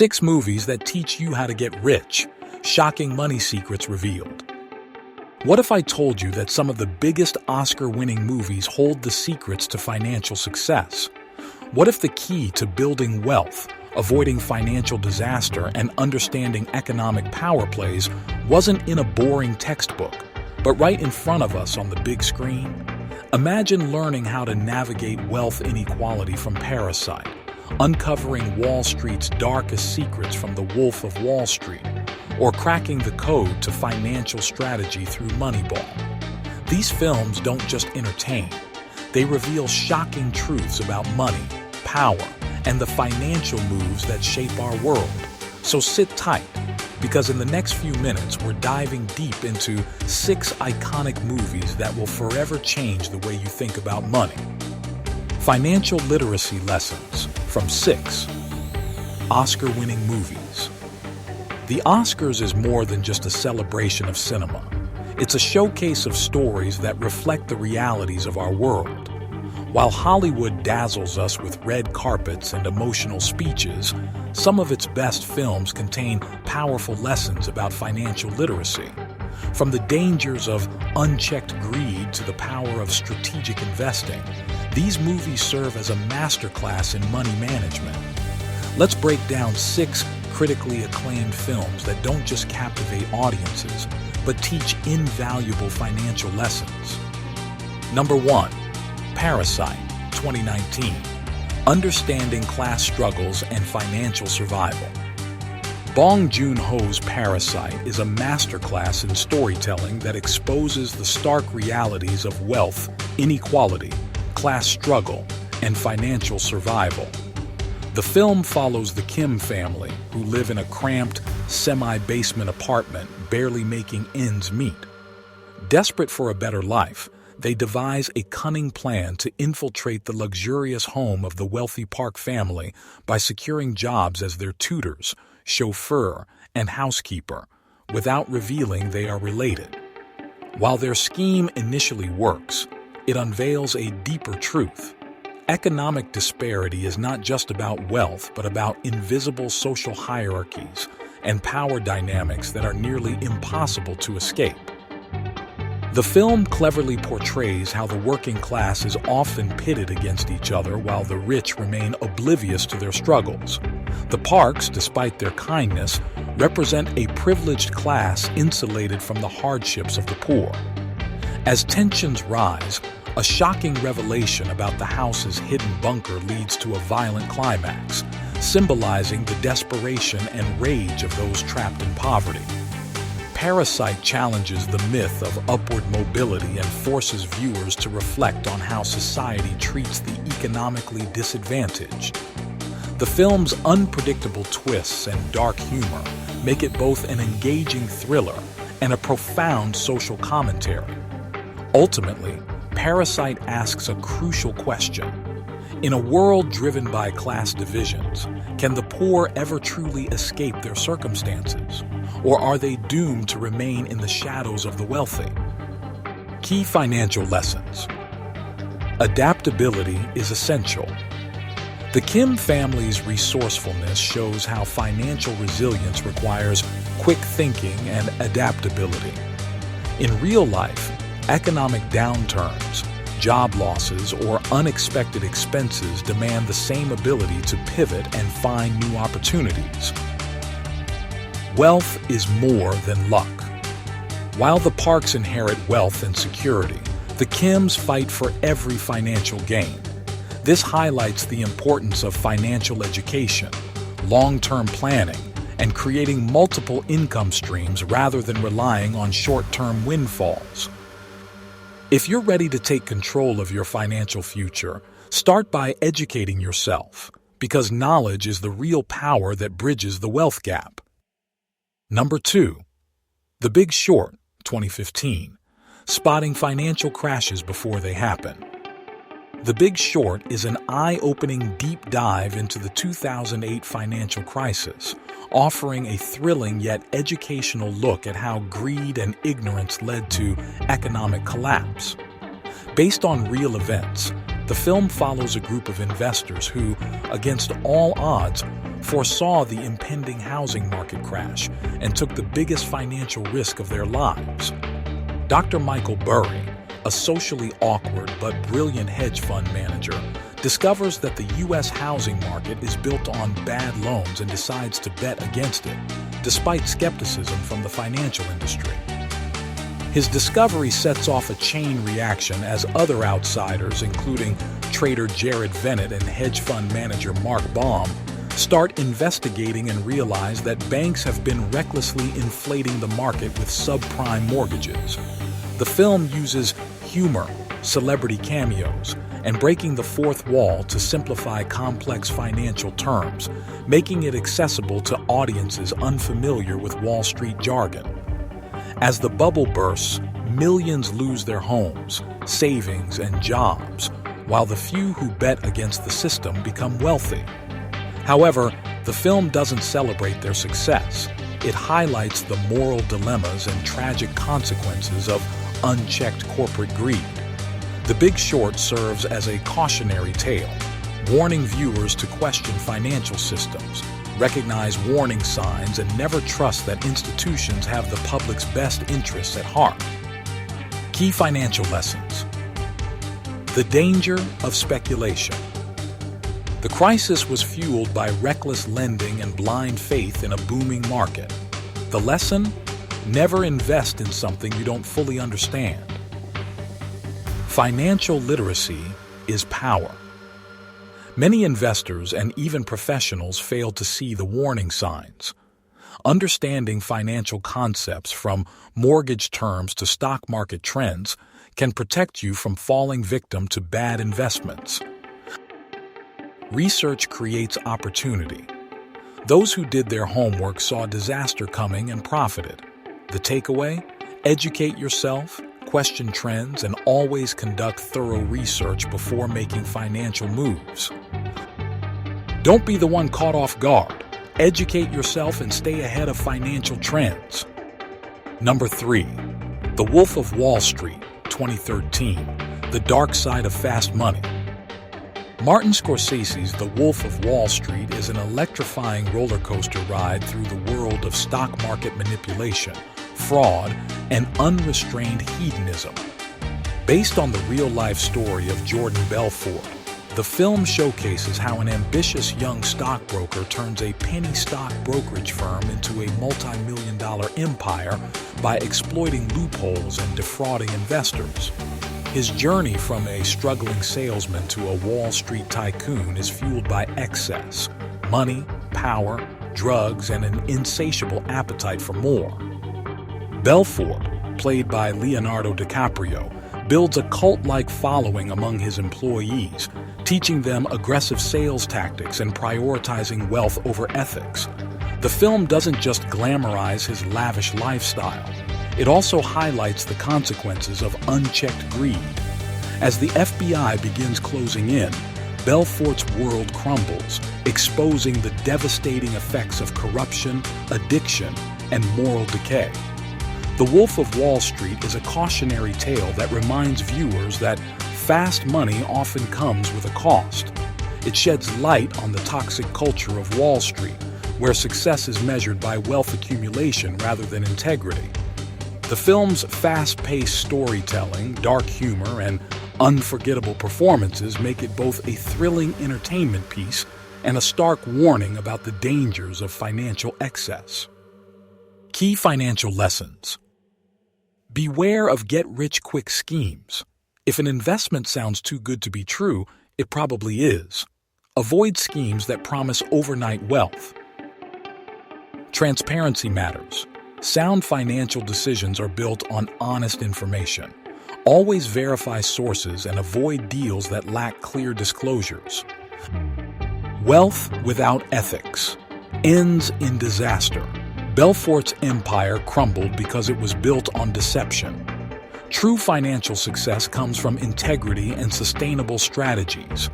6 movies that teach you how to get rich. Shocking money secrets revealed. What if I told you that some of the biggest Oscar-winning movies hold the secrets to financial success? What if the key to building wealth, avoiding financial disaster, and understanding economic power plays wasn't in a boring textbook, but right in front of us on the big screen? Imagine learning how to navigate wealth inequality from Parasite, uncovering Wall Street's darkest secrets from The Wolf of Wall Street, or cracking the code to financial strategy through Moneyball. These films don't just entertain, they reveal shocking truths about money, power, and the financial moves that shape our world. So sit tight, because in the next few minutes we're diving deep into 6 iconic movies that will forever change the way you think about money. Financial literacy lessons from 6 Oscar-winning movies. The Oscars is more than just a celebration of cinema. It's a showcase of stories that reflect the realities of our world. While Hollywood dazzles us with red carpets and emotional speeches, some of its best films contain powerful lessons about financial literacy. From the dangers of unchecked greed to the power of strategic investing, these movies serve as a masterclass in money management. Let's break down 6 critically acclaimed films that don't just captivate audiences, but teach invaluable financial lessons. Number 1. Parasite, 2019. Understanding class struggles and financial survival. Bong Joon-ho's Parasite is a masterclass in storytelling that exposes the stark realities of wealth, inequality, class struggle, and financial survival. The film follows the Kim family, who live in a cramped, semi-basement apartment, barely making ends meet. Desperate for a better life, they devise a cunning plan to infiltrate the luxurious home of the wealthy Park family by securing jobs as their tutors, chauffeur, and housekeeper, without revealing they are related. While their scheme initially works, it unveils a deeper truth. Economic disparity is not just about wealth, but about invisible social hierarchies and power dynamics that are nearly impossible to escape. The film cleverly portrays how the working class is often pitted against each other while the rich remain oblivious to their struggles. The Parks, despite their kindness, represent a privileged class insulated from the hardships of the poor. As tensions rise, a shocking revelation about the house's hidden bunker leads to a violent climax, symbolizing the desperation and rage of those trapped in poverty. Parasite challenges the myth of upward mobility and forces viewers to reflect on how society treats the economically disadvantaged. The film's unpredictable twists and dark humor make it both an engaging thriller and a profound social commentary. Ultimately, Parasite asks a crucial question. In a world driven by class divisions, can the poor ever truly escape their circumstances? Or are they doomed to remain in the shadows of the wealthy? Key financial lessons. Adaptability is essential. The Kim family's resourcefulness shows how financial resilience requires quick thinking and adaptability. In real life, economic downturns, job losses, or unexpected expenses demand the same ability to pivot and find new opportunities. Wealth is more than luck. While the Parks inherit wealth and security, the Kims fight for every financial gain. This highlights the importance of financial education, long-term planning, and creating multiple income streams rather than relying on short-term windfalls. If you're ready to take control of your financial future, start by educating yourself, because knowledge is the real power that bridges the wealth gap. Number 2. The Big Short, 2015. Spotting financial crashes before they happen. The Big Short is an eye-opening deep dive into the 2008 financial crisis, offering a thrilling yet educational look at how greed and ignorance led to economic collapse. Based on real events, the film follows a group of investors who, against all odds, foresaw the impending housing market crash and took the biggest financial risk of their lives. Dr. Michael Burry, a socially awkward but brilliant hedge fund manager, discovers that the U.S. housing market is built on bad loans and decides to bet against it, despite skepticism from the financial industry. His discovery sets off a chain reaction as other outsiders, including trader Jared Vennett and hedge fund manager Mark Baum, start investigating and realize that banks have been recklessly inflating the market with subprime mortgages. The film uses humor, celebrity cameos, and breaking the fourth wall to simplify complex financial terms, making it accessible to audiences unfamiliar with Wall Street jargon. As the bubble bursts, millions lose their homes, savings, and jobs, while the few who bet against the system become wealthy. However, the film doesn't celebrate their success. It highlights the moral dilemmas and tragic consequences of unchecked corporate greed. The Big Short serves as a cautionary tale, warning viewers to question financial systems, recognize warning signs, and never trust that institutions have the public's best interests at heart. Key financial lessons. The danger of speculation. The crisis was fueled by reckless lending and blind faith in a booming market. The lesson? Never invest in something you don't fully understand. Financial literacy is power. Many investors and even professionals fail to see the warning signs. Understanding financial concepts from mortgage terms to stock market trends can protect you from falling victim to bad investments. Research creates opportunity. Those who did their homework saw disaster coming and profited. The takeaway? Educate yourself, question trends, and always conduct thorough research before making financial moves. Don't be the one caught off guard. Educate yourself and stay ahead of financial trends. Number 3. The Wolf of Wall Street, 2013. The Dark Side of Fast Money. Martin Scorsese's The Wolf of Wall Street is an electrifying roller coaster ride through the world of stock market manipulation, fraud, and unrestrained hedonism. Based on the real-life story of Jordan Belfort, the film showcases how an ambitious young stockbroker turns a penny stock brokerage firm into a multi-million-dollar empire by exploiting loopholes and defrauding investors. His journey from a struggling salesman to a Wall Street tycoon is fueled by excess, money, power, drugs, and an insatiable appetite for more. Belfort, played by Leonardo DiCaprio, builds a cult-like following among his employees, teaching them aggressive sales tactics and prioritizing wealth over ethics. The film doesn't just glamorize his lavish lifestyle. It also highlights the consequences of unchecked greed. As the FBI begins closing in, Belfort's world crumbles, exposing the devastating effects of corruption, addiction, and moral decay. The Wolf of Wall Street is a cautionary tale that reminds viewers that fast money often comes with a cost. It sheds light on the toxic culture of Wall Street, where success is measured by wealth accumulation rather than integrity. The film's fast-paced storytelling, dark humor, and unforgettable performances make it both a thrilling entertainment piece and a stark warning about the dangers of financial excess. Key financial lessons. Beware of get-rich-quick schemes. If an investment sounds too good to be true, it probably is. Avoid schemes that promise overnight wealth. Transparency matters. Sound financial decisions are built on honest information. Always verify sources and avoid deals that lack clear disclosures. Wealth without ethics ends in disaster. Belfort's empire crumbled because it was built on deception. True financial success comes from integrity and sustainable strategies.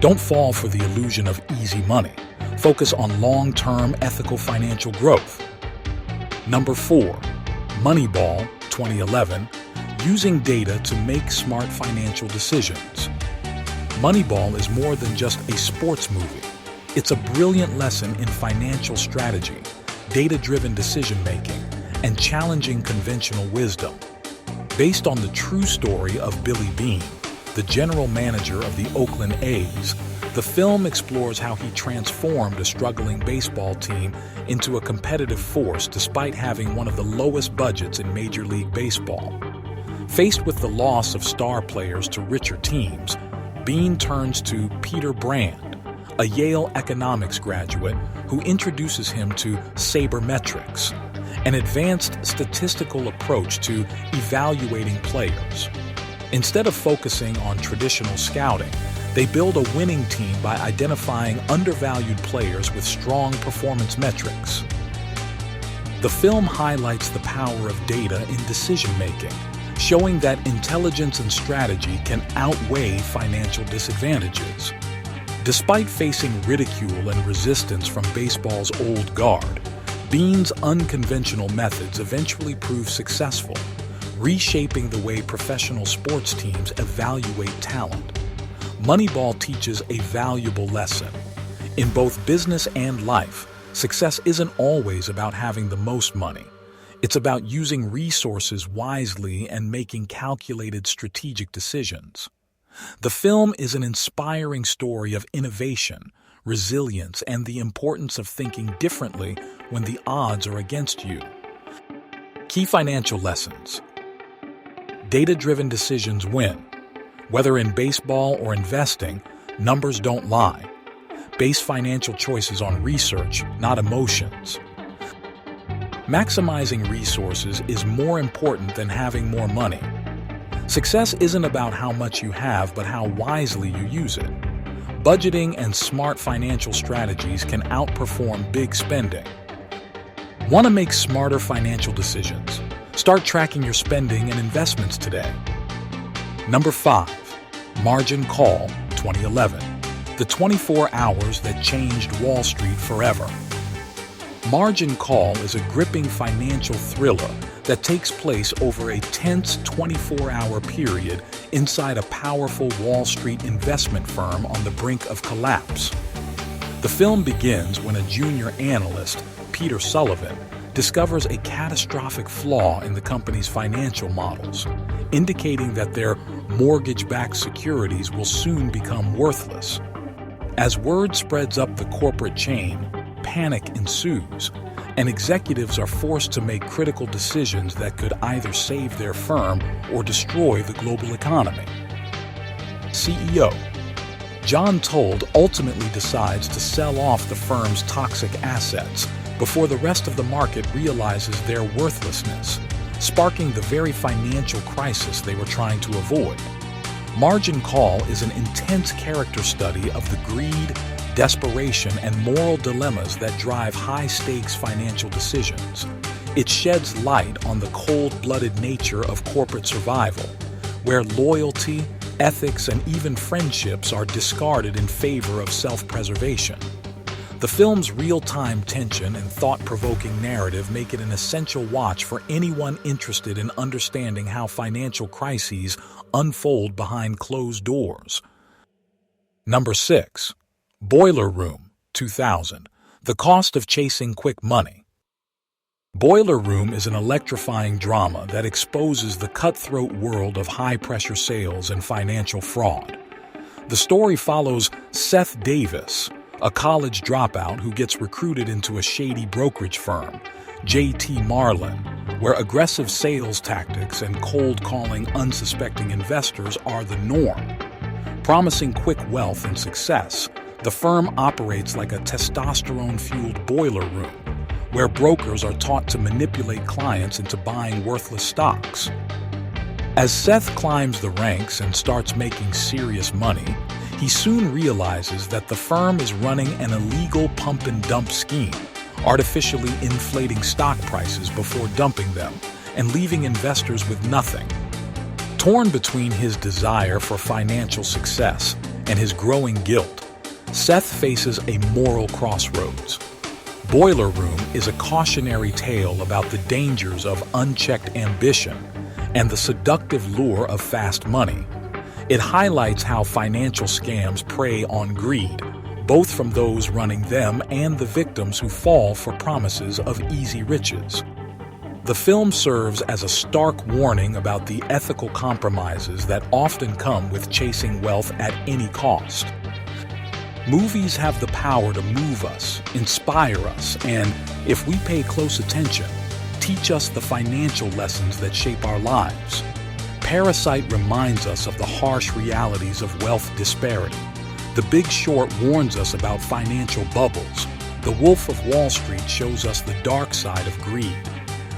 Don't fall for the illusion of easy money. Focus on long-term ethical financial growth. Number 4. Moneyball, 2011, using data to make smart financial decisions. Moneyball is more than just a sports movie. It's a brilliant lesson in financial strategy, data-driven decision-making, and challenging conventional wisdom. Based on the true story of Billy Beane, the general manager of the Oakland A's, the film explores how he transformed a struggling baseball team into a competitive force despite having one of the lowest budgets in Major League Baseball. Faced with the loss of star players to richer teams, Beane turns to Peter Brand, a Yale economics graduate who introduces him to sabermetrics, an advanced statistical approach to evaluating players. Instead of focusing on traditional scouting, they build a winning team by identifying undervalued players with strong performance metrics. The film highlights the power of data in decision-making, showing that intelligence and strategy can outweigh financial disadvantages. Despite facing ridicule and resistance from baseball's old guard, Beane's unconventional methods eventually prove successful, reshaping the way professional sports teams evaluate talent. Moneyball teaches a valuable lesson. In both business and life, success isn't always about having the most money. It's about using resources wisely and making calculated strategic decisions. The film is an inspiring story of innovation, resilience, and the importance of thinking differently when the odds are against you. Key financial lessons. Data-driven decisions win. Whether in baseball or investing, numbers don't lie. Base financial choices on research, not emotions. Maximizing resources is more important than having more money. Success isn't about how much you have, but how wisely you use it. Budgeting and smart financial strategies can outperform big spending. Want to make smarter financial decisions? Start tracking your spending and investments today. Number 5. Margin Call 2011. The 24 hours that changed Wall Street forever. Margin Call is a gripping financial thriller that takes place over a tense 24-hour period inside a powerful Wall Street investment firm on the brink of collapse. The film begins when a junior analyst, Peter Sullivan, discovers a catastrophic flaw in the company's financial models, indicating that their mortgage-backed securities will soon become worthless. As word spreads up the corporate chain, panic ensues, and executives are forced to make critical decisions that could either save their firm or destroy the global economy. CEO John Told ultimately decides to sell off the firm's toxic assets before the rest of the market realizes their worthlessness, sparking the very financial crisis they were trying to avoid. Margin Call is an intense character study of the greed, desperation, and moral dilemmas that drive high-stakes financial decisions. It sheds light on the cold-blooded nature of corporate survival, where loyalty, ethics, and even friendships are discarded in favor of self-preservation. The film's real-time tension and thought-provoking narrative make it an essential watch for anyone interested in understanding how financial crises unfold behind closed doors. Number 6. Boiler Room 2000. The Cost of Chasing Quick Money. Boiler Room is an electrifying drama that exposes the cutthroat world of high-pressure sales and financial fraud. The story follows Seth Davis, a college dropout who gets recruited into a shady brokerage firm, J.T. Marlin, where aggressive sales tactics and cold-calling unsuspecting investors are the norm. Promising quick wealth and success, the firm operates like a testosterone-fueled boiler room, where brokers are taught to manipulate clients into buying worthless stocks. As Seth climbs the ranks and starts making serious money, he soon realizes that the firm is running an illegal pump-and-dump scheme, artificially inflating stock prices before dumping them and leaving investors with nothing. Torn between his desire for financial success and his growing guilt, Seth faces a moral crossroads. Boiler Room is a cautionary tale about the dangers of unchecked ambition and the seductive lure of fast money. It highlights how financial scams prey on greed, both from those running them and the victims who fall for promises of easy riches. The film serves as a stark warning about the ethical compromises that often come with chasing wealth at any cost. Movies have the power to move us, inspire us, and, if we pay close attention, teach us the financial lessons that shape our lives. Parasite reminds us of the harsh realities of wealth disparity. The Big Short warns us about financial bubbles. The Wolf of Wall Street shows us the dark side of greed.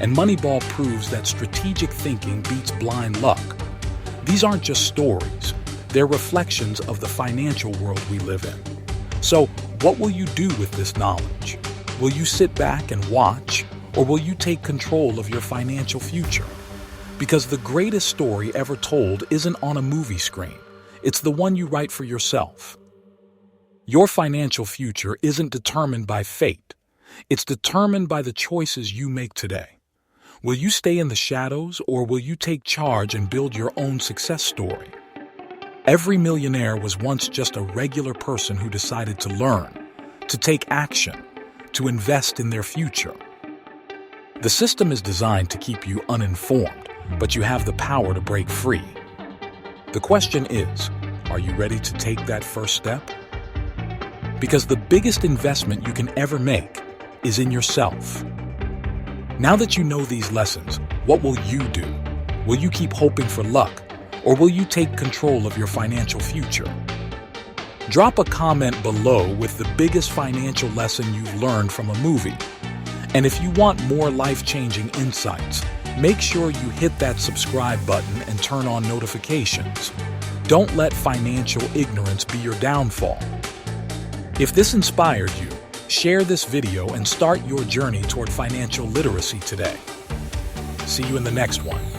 And Moneyball proves that strategic thinking beats blind luck. These aren't just stories. They're reflections of the financial world we live in. So, what will you do with this knowledge? Will you sit back and watch, or will you take control of your financial future? Because the greatest story ever told isn't on a movie screen. It's the one you write for yourself. Your financial future isn't determined by fate. It's determined by the choices you make today. Will you stay in the shadows, or will you take charge and build your own success story? Every millionaire was once just a regular person who decided to learn, to take action, to invest in their future. The system is designed to keep you uninformed, but you have the power to break free. The question is, are you ready to take that first step? Because the biggest investment you can ever make is in yourself. Now that you know these lessons, what will you do? Will you keep hoping for luck, or will you take control of your financial future? Drop a comment below with the biggest financial lesson you've learned from a movie. And if you want more life-changing insights, make sure you hit that subscribe button and turn on notifications. Don't let financial ignorance be your downfall. If this inspired you, share this video and start your journey toward financial literacy today. See you in the next one.